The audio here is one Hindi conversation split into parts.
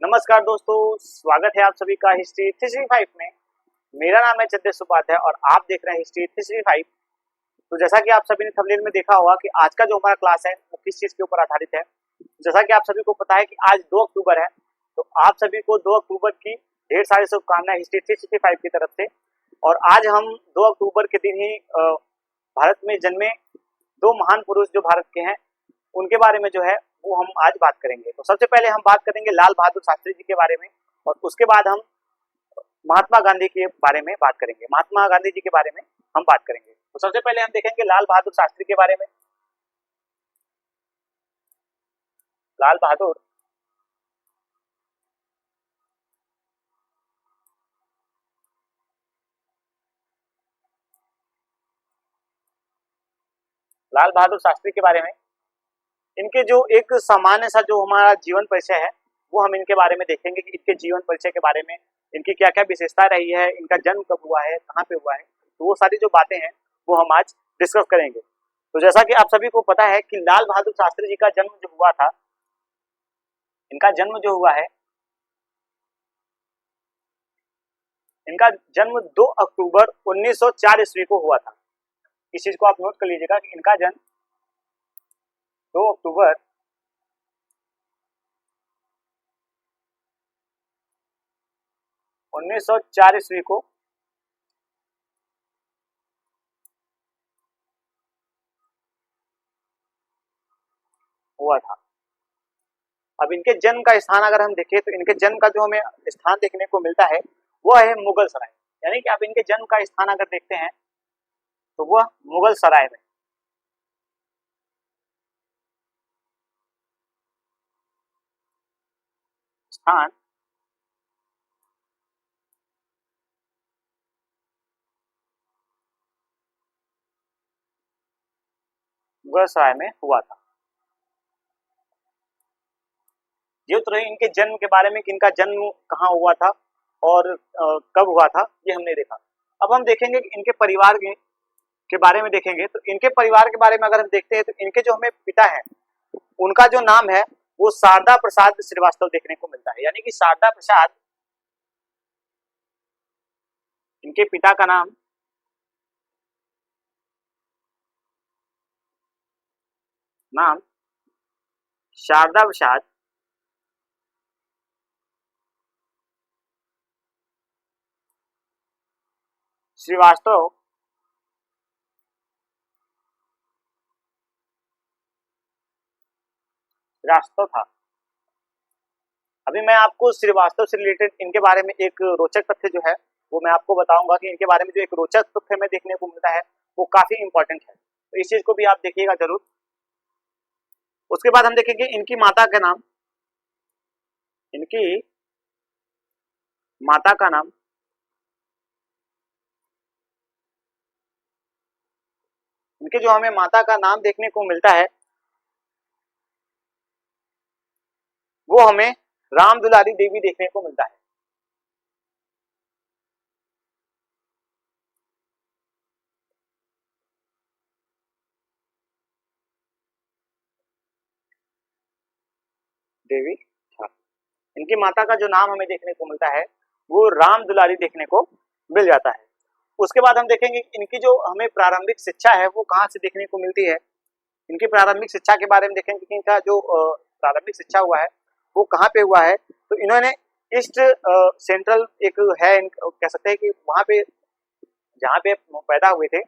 नमस्कार दोस्तों, स्वागत है आप सभी का हिस्ट्री 365 में। मेरा नाम है चंदेश उपाध्याय और आप देख रहे हैं हिस्ट्री 365। तो जैसा कि आप सभी ने थंबनेल में देखा होगा कि आज का जो हमारा क्लास है वो किस चीज के ऊपर आधारित है। जैसा कि आप सभी को पता है कि आज 2 अक्टूबर है, तो आप सभी को 2 अक्टूबर की ढेर सारी शुभकामनाएं हिस्ट्री 365 की तरफ से। और आज हम 2 अक्टूबर के दिन ही भारत में जन्मे 2 महान पुरुष जो भारत के हैं उनके बारे में जो है वो हम आज बात करेंगे। तो सबसे पहले हम बात करेंगे लाल बहादुर शास्त्री जी के बारे में और उसके बाद हम महात्मा गांधी के बारे में बात करेंगे। महात्मा गांधी जी के बारे में हम बात करेंगे। तो सबसे पहले हम देखेंगे लाल बहादुर शास्त्री के बारे में। लाल बहादुर लाल बहादुर शास्त्री के बारे में इनके जो एक सामान्य सा जो हमारा जीवन परिचय है वो हम इनके बारे में देखेंगे कि इनके जीवन परिचय के बारे में इनकी क्या क्या विशेषता रही है, इनका जन्म कब हुआ है, कहाँ पे हुआ है। तो वो सारी जो बातें हैं वो हम आज डिस्कस करेंगे। तो जैसा कि आप सभी को पता है कि लाल बहादुर शास्त्री जी का जन्म जो हुआ था, इनका जन्म जो हुआ है, इनका जन्म 2 अक्टूबर 1904 ईस्वी को हुआ था। इस चीज को आप नोट कर लीजिएगा कि इनका जन्म 2 अक्टूबर 1904 ईस्वी को हुआ था। अब इनके जन्म का स्थान अगर हम देखें तो इनके जन्म का जो हमें स्थान देखने को मिलता है वो है मुगल सराय। यानी कि आप इनके जन्म का स्थान अगर देखते हैं तो वह मुगल सराय में। स्थान मुगल सराय में हुआ था। ये तो रही इनके जन्म के बारे में कि इनका जन्म कहाँ हुआ था और कब हुआ था, ये हमने देखा। अब हम देखेंगे कि इनके परिवार के बारे में देखेंगे। तो इनके परिवार के बारे में अगर हम देखते हैं तो इनके जो हमें पिता है उनका जो नाम है वो शारदा प्रसाद श्रीवास्तव देखने को मिलता है। यानी कि शारदा प्रसाद, इनके पिता का नाम शारदा प्रसाद श्रीवास्तव श्रीवास्तव था। अभी मैं आपको श्रीवास्तव से रिलेटेड इनके बारे में एक रोचक तथ्य जो है वो मैं आपको बताऊंगा कि इनके बारे में जो एक रोचक तथ्य हमें देखने को मिलता है वो काफी इंपॉर्टेंट है। तो इस चीज को भी आप देखिएगा जरूर। उसके बाद हम देखेंगे इनकी माता का नाम, इनकी माता का नाम इनके जो हमें माता का नाम देखने को मिलता है वो हमें राम दुलारी देवी देखने को मिलता है। देवी हाँ। इनकी माता का जो नाम हमें देखने को मिलता है वो राम दुलारी देखने को मिल जाता है। उसके बाद हम देखेंगे इनकी जो हमें प्रारंभिक शिक्षा है वो कहाँ से देखने को मिलती है। इनकी प्रारंभिक शिक्षा के बारे में देखेंगे कि इनका जो प्रारंभिक शिक्षा हुआ है वो कहाँ पे हुआ है। तो इन्होंने ईस्ट सेंट्रल एक है, कह सकते हैं कि वहाँ पे जहाँ पे पैदा हुए थे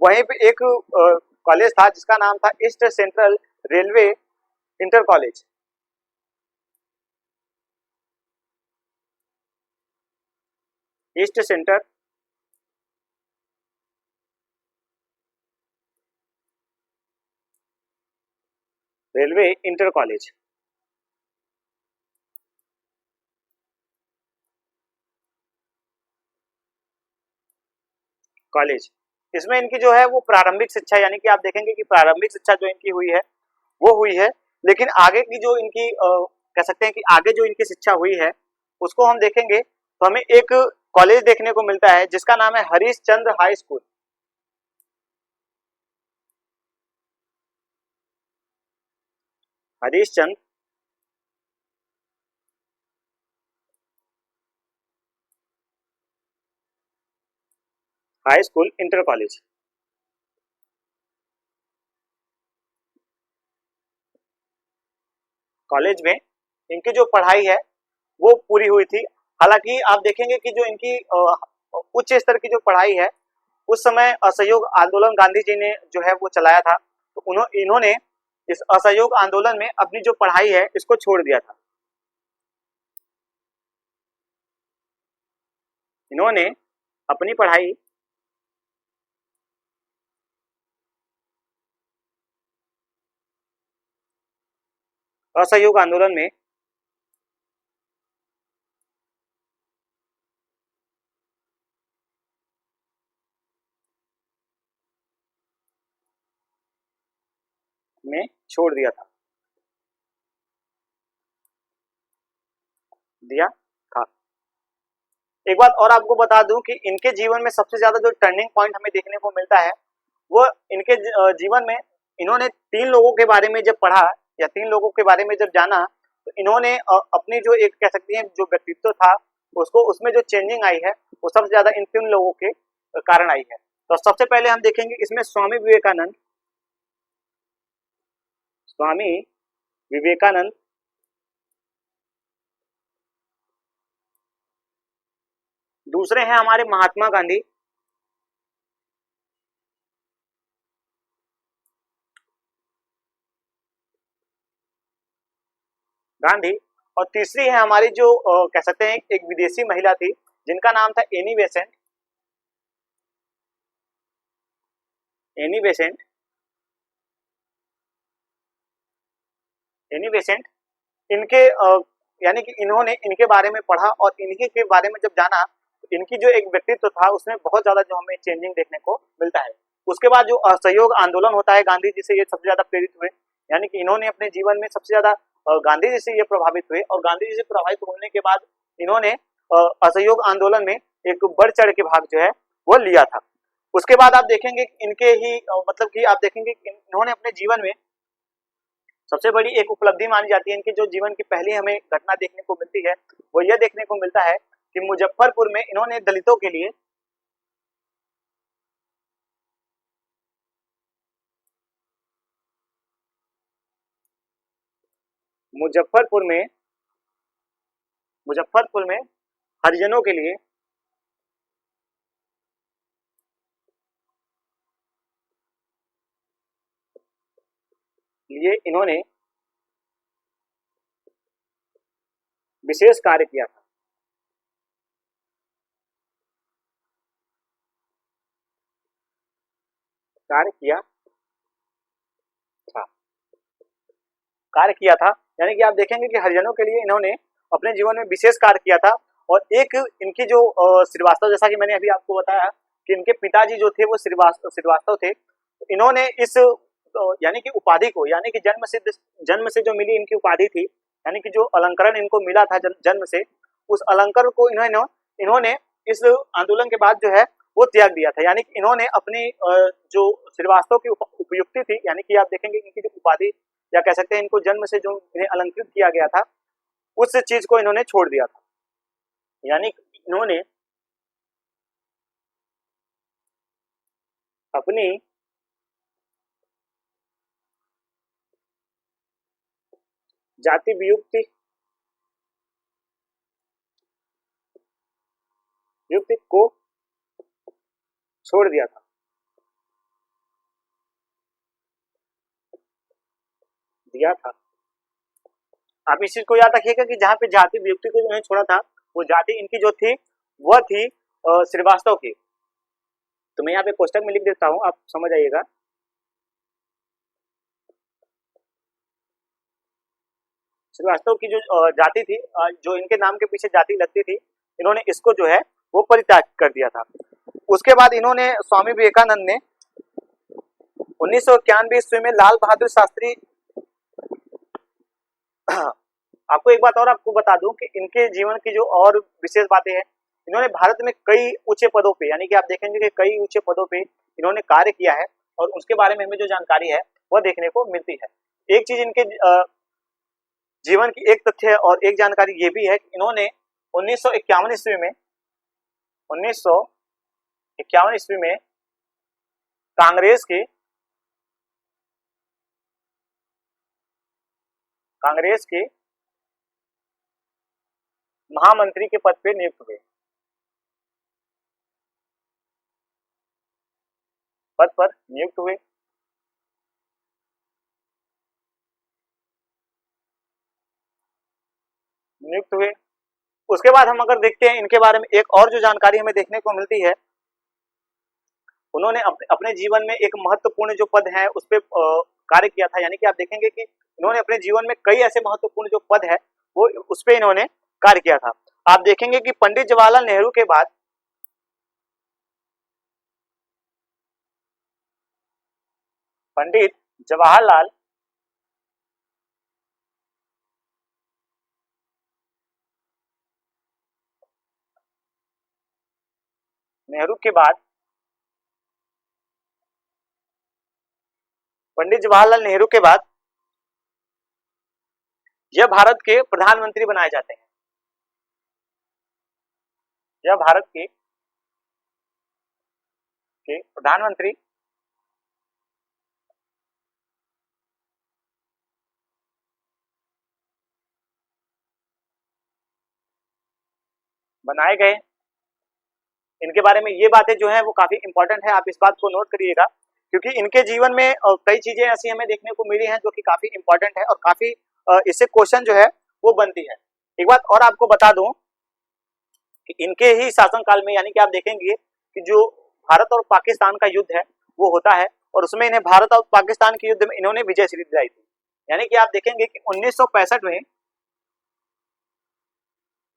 वहीं पे एक कॉलेज था जिसका नाम था east central railway inter college. East centre railway inter college college इसमें इनकी जो है वो प्रारंभिक शिक्षा, यानी कि आप देखेंगे कि प्रारंभिक शिक्षा जो इनकी हुई है वो हुई है। लेकिन आगे की जो इनकी कह सकते हैं कि आगे जो इनकी शिक्षा हुई है उसको हम देखेंगे तो हमें एक कॉलेज देखने को मिलता है जिसका नाम है Harish Chandra high school. Harish Chandra high school, inter college. College में इनकी जो पढ़ाई है वो पूरी हुई थी। हालांकि आप देखेंगे कि जो इनकी उच्च स्तर की जो पढ़ाई है उस समय असहयोग आंदोलन गांधी जी ने जो है वो चलाया था, तो इन्होंने इस असहयोग आंदोलन में अपनी जो पढ़ाई है इसको छोड़ दिया था। इन्होंने अपनी पढ़ाई असहयोग आंदोलन में छोड़ दिया था, दिया था। एक बात और आपको बता दूं कि इनके जीवन में सबसे ज्यादा जो टर्निंग पॉइंट हमें देखने को मिलता है वो इनके जीवन में इन्होंने 3 लोगों के बारे में जब पढ़ा या 3 लोगों के बारे में जब जाना, तो इन्होंने अपनी जो एक कह सकती हैं जो व्यक्तित्व था उसको, उसमें जो चेंजिंग आई है वो सबसे ज्यादा इन 3 लोगों के कारण आई है। तो सबसे पहले हम देखेंगे इसमें स्वामी विवेकानंद। स्वामी विवेकानंद दूसरे हैं हमारे महात्मा गांधी। गांधी और तीसरी है हमारी जो कह सकते हैं एक विदेशी महिला थी जिनका नाम था Annie Besant. Annie Besant, Annie Besant इनके यानी कि इन्होंने इनके बारे में पढ़ा और इन्हीं के बारे में जब जाना तो इनकी जो एक व्यक्तित्व था उसमें बहुत ज्यादा जो हमें चेंजिंग देखने को मिलता है। उसके बाद जो असहयोग आंदोलन होता है गांधी जी से ये सबसे ज्यादा प्रेरित हुए, यानी कि इन्होंने अपने जीवन में सबसे ज्यादा गांधी जी से ये प्रभावित हुए और गांधी जी से प्रभावित होने के बाद इन्होंने असहयोग आंदोलन में एक बढ़ चढ़ के भाग जो है वो लिया था। उसके बाद आप देखेंगे इनके ही मतलब कि आप देखेंगे इन्होंने अपने जीवन में सबसे बड़ी एक उपलब्धि मानी जाती है इनके जो जीवन की पहली हमें घटना देखने को मिलती है वो यह देखने को मिलता है कि मुजफ्फरपुर में इन्होंने दलितों के लिए मुजफ्फरपुर में मुजफ्फरपुर में हरिजनों के लिए इन्होंने विशेष कार्य किया था। कार्य किया था, कार्य किया था, यानी कि आप देखेंगे कि हरिजनों के लिए इन्होंने अपने जीवन में विशेष कार्य किया था। और एक इनकी जो श्रीवास्तव, जैसा कि मैंने अभी आपको बताया कि इनके पिताजी जो थे वो श्रीवास्तव थे, तो इन्होंने इस यानी कि उपाधि को, यानी कि जन्म से जो मिली इनकी उपाधि थी, यानी कि जो अलंकरण इनको मिला था जन्म से, उस अलंकरण को इन्होंने इस आंदोलन के बाद जो है वो त्याग दिया था। यानी कि इन्होंने अपनी जो श्रीवास्तव की उपयुक्ति थी, यानी कि आप देखेंगे इनकी जो उपाधि या कह सकते हैं इनको जन्म से जो इन्हें अलंकृत किया गया था उस चीज को इन्होंने छोड़ दिया था। यानी इन्होंने अपनी जाति युक्ति को छोड़ दिया था, दिया था। आप इस चीज को याद रखिएगा कि जहां पे जाति वियुक्ति को इन्होंने छोड़ा था वो जाति इनकी जो थी वह थी श्रीवास्तव की। तो मैं यहाँ पे कोष्टक में लिख देता हूं, आप समझ आइएगा। श्रीवास्तव की जो जाति थी, जो इनके नाम के पीछे जाति लगती थी, इन्होंने इसको जो है वो परित्याग कर दिया था। उसके बाद इन्होंने स्वामी विवेकानंद ने 1991 ईस्वी में लाल बहादुर शास्त्री आपको एक बात और आपको बता दूं कि इनके जीवन की जो और विशेष बातें हैं, इन्होंने भारत में कई ऊंचे पदों पे, यानी कि आप देखेंगे कि कई ऊंचे पदों पे इन्होंने कार्य किया है और उसके बारे में हमें जो जानकारी है वह देखने को मिलती है। एक चीज इनके जीवन की एक तथ्य है और एक जानकारी ये भी है कि इन्होंने 1951 ईस्वी में 1951 51 ईस्वी में कांग्रेस के महामंत्री के पद पे नियुक्त हुए, पद पर नियुक्त हुए। नियुक्त हुए उसके बाद हम अगर देखते हैं इनके बारे में एक और जो जानकारी हमें देखने को मिलती है, उन्होंने अपने जीवन में एक महत्वपूर्ण जो पद है उस पर कार्य किया था। यानी कि आप देखेंगे कि इन्होंने अपने जीवन में कई ऐसे महत्वपूर्ण जो पद है वो उस पर इन्होंने कार्य किया था। आप देखेंगे कि पंडित जवाहरलाल नेहरू के बाद पंडित जवाहरलाल नेहरू के बाद पंडित जवाहरलाल नेहरू के बाद यह भारत के प्रधानमंत्री बनाए जाते हैं। यह भारत के प्रधानमंत्री बनाए गए। इनके बारे में ये बातें जो है वो काफी इंपॉर्टेंट है, आप इस बात को नोट करिएगा, क्योंकि इनके जीवन में कई चीजें ऐसी हमें देखने को मिली हैं जो कि काफी इंपॉर्टेंट है और काफी इससे क्वेश्चन जो है वो बनती है। एक बात और आपको बता दूं कि इनके ही शासनकाल में, यानी कि आप देखेंगे कि जो भारत और पाकिस्तान का युद्ध है वो होता है और उसमें इन्हें भारत और पाकिस्तान के युद्ध में इन्होंने विजय श्री दिलाई थी। यानी कि आप देखेंगे कि 1965 में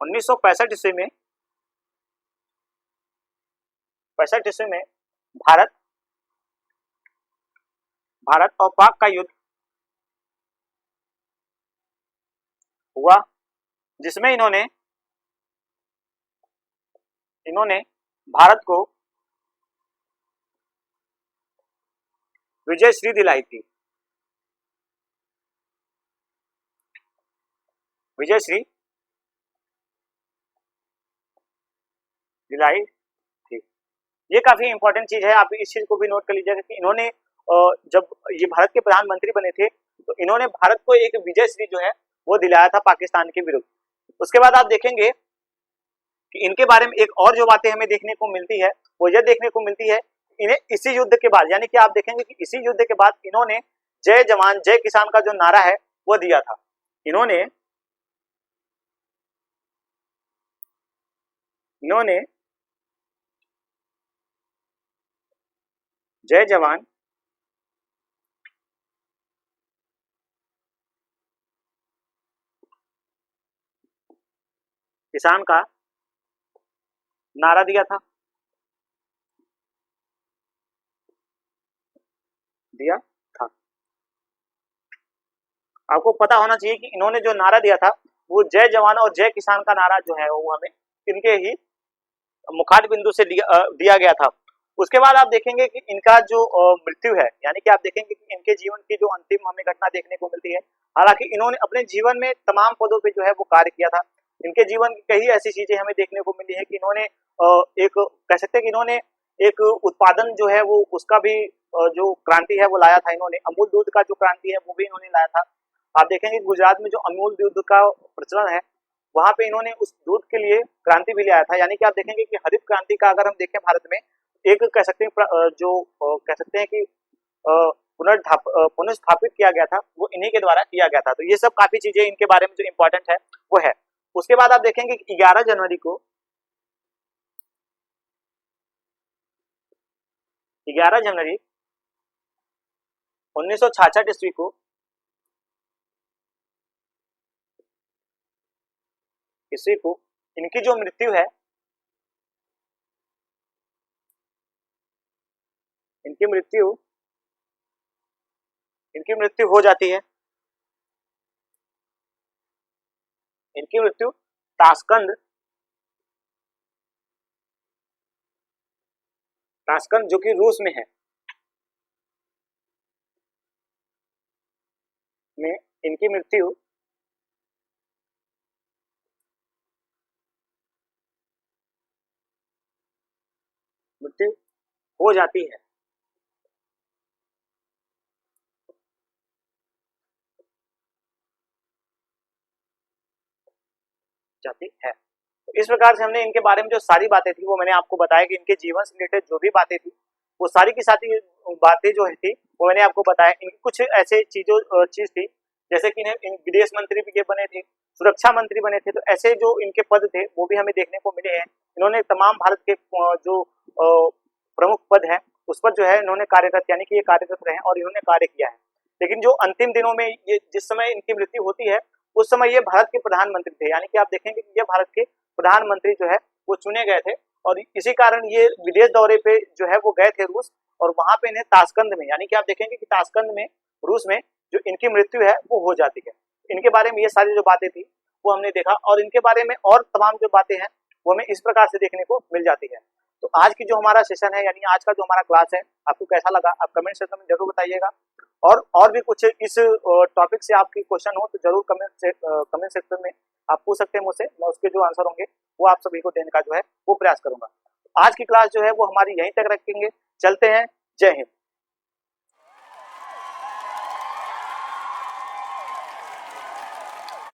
1965 ईस्वी में 65 ईस्वी में भारत भारत और पाक का युद्ध हुआ, जिसमें इन्होंने भारत को विजय श्री दिलाई थी। विजय श्री दिलाई थी। ये काफी इंपॉर्टेंट चीज है, आप इस चीज को भी नोट कर लीजिएगा कि इन्होंने जब ये भारत के प्रधानमंत्री बने थे तो इन्होंने भारत को एक विजय श्री जो है वो दिलाया था पाकिस्तान के विरुद्ध। उसके बाद आप देखेंगे कि इनके बारे में एक और जो बातें हमें देखने को मिलती है वो यह देखने को मिलती है, इन्हें इसी युद्ध के बाद, यानी कि आप देखेंगे कि इसी युद्ध के बाद इन्होंने जय जवान जय किसान का जो नारा है वो दिया था। इन्होंने जय जवान किसान का नारा दिया था आपको पता होना चाहिए कि इन्होंने जो नारा दिया था वो जय जवान और जय किसान का नारा जो है वो हमें इनके ही मुखार बिंदु से दिया गया था। उसके बाद आप देखेंगे कि इनका जो मृत्यु है, यानी कि आप देखेंगे कि इनके जीवन की जो अंतिम हमें घटना देखने को मिलती है, हालांकि इन्होंने अपने जीवन में तमाम पदों पे जो है वो कार्य किया था। इनके जीवन की कई ऐसी चीजें हमें देखने को मिली है कि इन्होंने एक कह सकते हैं कि इन्होंने एक उत्पादन जो है वो उसका भी जो क्रांति है वो लाया था। इन्होंने अमूल दूध का जो क्रांति है वो भी इन्होंने लाया था। आप देखेंगे गुजरात में जो अमूल दूध का प्रचलन है वहां पे इन्होंने उस दूध के लिए क्रांति भी लाया था। यानी कि आप देखेंगे कि हरित क्रांति का अगर हम देखें भारत में एक कह सकते हैं जो कह सकते हैं कि पुनर्स्थापित किया गया था वो इन्हीं के द्वारा किया गया था। तो ये सब काफी चीजें इनके बारे में जो इंपॉर्टेंट है वो है। उसके बाद आप देखेंगे कि 11 जनवरी 1966 ईस्वी को इनकी जो मृत्यु है, इनकी मृत्यु हो जाती है। इनकी मृत्यु ताशकंद जो कि रूस में है में इनकी मृत्यु हो जाती है। जाती है। तो इस प्रकार से हमने इनके बारे में जो सारी बातें थी वो मैंने आपको बताया कि इनके जीवन से रिलेटेड जो भी बातें थी वो सारी की सारी बातें जो थी वो मैंने आपको बताया। इनकी कुछ ऐसे चीज थी जैसे कि इन्हें विदेश मंत्री भी ये बने थे, सुरक्षा मंत्री बने थे, तो ऐसे जो इनके पद थे वो भी हमें देखने को मिले हैं। इन्होंने तमाम भारत के जो प्रमुख पद है उस पर जो है इन्होंने कार्यरत, यानी कि ये कार्यरत रहे और इन्होंने कार्य किया है। लेकिन जो अंतिम दिनों में ये जिस समय इनकी मृत्यु होती है उस समय ये भारत के प्रधानमंत्री थे, यानी कि आप देखेंगे कि ये भारत के प्रधानमंत्री जो है वो चुने गए थे और इसी कारण ये विदेश दौरे पे जो है वो गए थे रूस, और वहां पे इन्हें ताशकंद में, यानी कि आप देखेंगे कि ताशकंद में रूस में जो इनकी मृत्यु है वो हो जाती है। इनके बारे में ये सारी जो बातें थी वो हमने देखा, और इनके बारे में और तमाम जो बातें हैं वो हमें इस प्रकार से देखने को मिल जाती है। तो आज की जो हमारा सेशन है, यानी आज का जो हमारा क्लास है, आपको कैसा लगा आप कमेंट सेक्शन में जरूर बताइएगा। और भी कुछ इस टॉपिक से आपकी क्वेश्चन हो तो जरूर कमेंट सेक्शन में आप पूछ सकते हैं मुझसे, मैं उसके जो आंसर होंगे वो आप सभी को देने का जो है वो प्रयास करूंगा। आज की क्लास जो है वो हमारी यहीं तक रखेंगे। चलते हैं, जय हिंद।